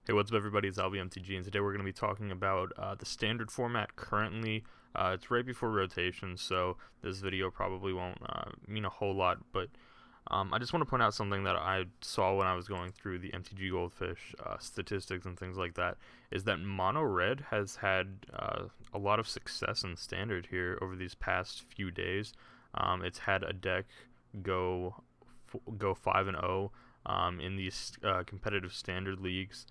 Hey, what's up, everybody? It's AlbyMTG, and today we're going to be talking about the standard format currently. It's right before rotation, so this video probably won't mean a whole lot, but I just want to point out something that I saw when I was going through the MTG Goldfish statistics and things like that, is that Mono Red has had a lot of success in standard here over these past few days. It's had a deck go 5-0 in these competitive standard leagues.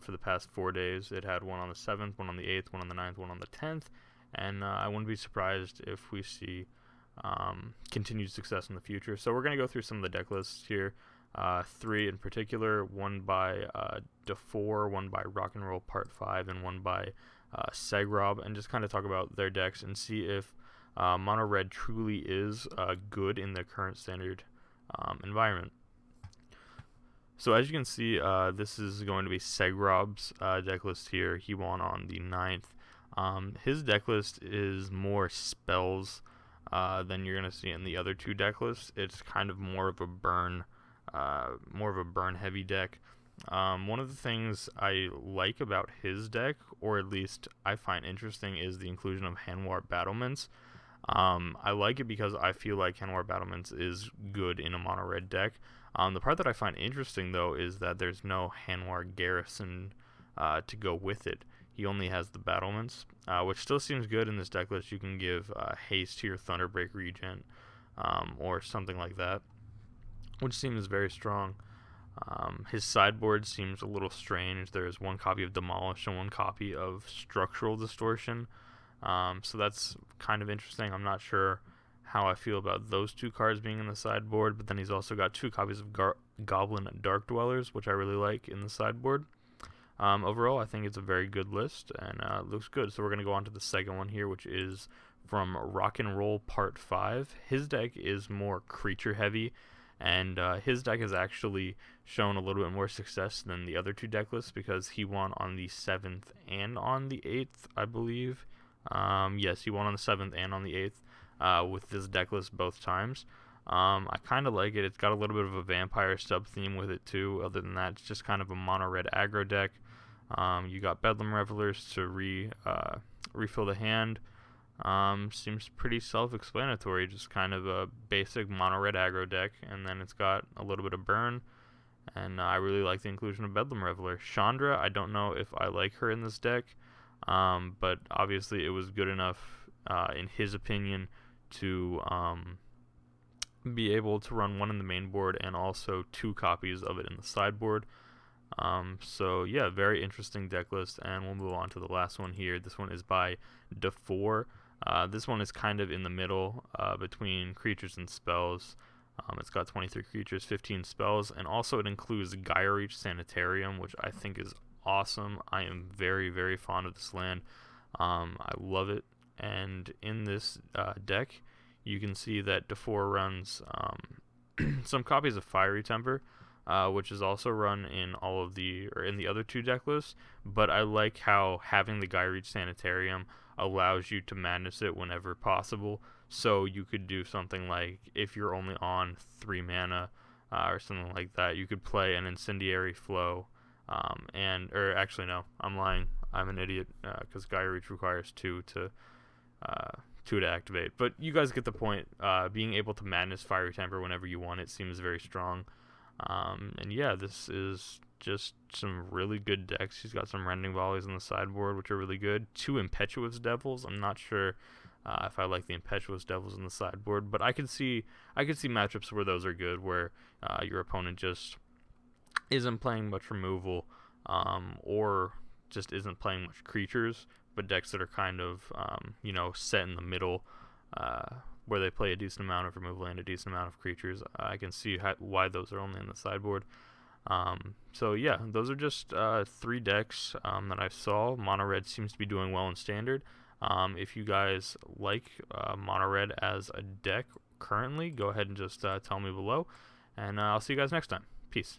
For the past 4 days. It had one on the 7th, one on the 8th, one on the 9th, one on the 10th, and I wouldn't be surprised if we see continued success in the future. So we're going to go through some of the deck lists here, 3 in particular, one by Dafore, one by Rock and Roll Part 5, and one by Segrob, and just kind of talk about their decks and see if Mono Red truly is good in the current standard environment. So as you can see, this is going to be Segrob's deck list here. He won on the 9th. His deck list is more spells than you're going to see in the other two deck lists. It's kind of more of a burn heavy deck. One of the things I like about his deck, or at least I find interesting, is the inclusion of Hanwar Battlements. I like it because I feel like Hanwar Battlements is good in a mono red deck. The part that I find interesting, though, is that there's no Hanwar Garrison to go with it. He only has the battlements, which still seems good in this deck list. You can give haste to your Thunderbreak Regent or something like that, which seems very strong. His sideboard seems a little strange. There's one copy of Demolish and one copy of Structural Distortion. So that's kind of interesting. I'm not sure how I feel about those two cards being in the sideboard, but then he's also got 2 copies of Goblin Dark Dwellers, which I really like in the sideboard. Overall, I think it's a very good list, and it looks good. So we're going to go on to the second one here, which is from Rock and Roll Part 5. His deck is more creature heavy, and his deck has actually shown a little bit more success than the other two deck lists because he won on the 7th and on the 8th, I believe. Yes, he won on the 7th and on the 8th. With this deck list both times. I kind of like it. It's got a little bit of a vampire sub theme with it too. Other than that, it's just kind of a mono red aggro deck. You got Bedlam Revelers to refill the hand. Seems pretty self-explanatory. Just kind of a basic mono red aggro deck, and then it's got a little bit of burn. And I really like the inclusion of Bedlam Reveler. Chandra, I don't know if I like her in this deck, but obviously it was good enough in his opinion to be able to run one in the main board and also 2 copies of it in the sideboard. So yeah, very interesting deck list, and we'll move on to the last one here. This one is by Dafore. This one is kind of in the middle between creatures and spells. It's got 23 creatures, 15 spells, and also it includes Gaia Reach Sanitarium, which I think is awesome. I am very, very fond of this land. I love it. And in this deck, you can see that Dafore runs some copies of Fiery Temper, which is also run in in the other two deck lists. But I like how having the Gaia Reach Sanitarium allows you to madness it whenever possible. So you could do something like, if you're only on 3 mana or something like that, you could play an Incendiary Flow. Or actually no, I'm lying. I'm an idiot because Gaia Reach requires 2 to activate, but you guys get the point. Being able to madness Fiery Temper whenever you want it seems very strong. And yeah, this is just some really good decks. He's got some Rending Volleys on the sideboard, which are really good. 2 Impetuous Devils. I'm not sure if I like the Impetuous Devils in the sideboard, but I could see matchups where those are good, where your opponent just isn't playing much removal, or just isn't playing much creatures, but decks that are kind of set in the middle, where they play a decent amount of removal and a decent amount of creatures. I can see why those are only in the sideboard. So yeah, those are just 3 decks that I saw. Mono Red seems to be doing well in standard. If you guys like Mono Red as a deck currently, go ahead and just tell me below, and I'll see you guys next time. Peace.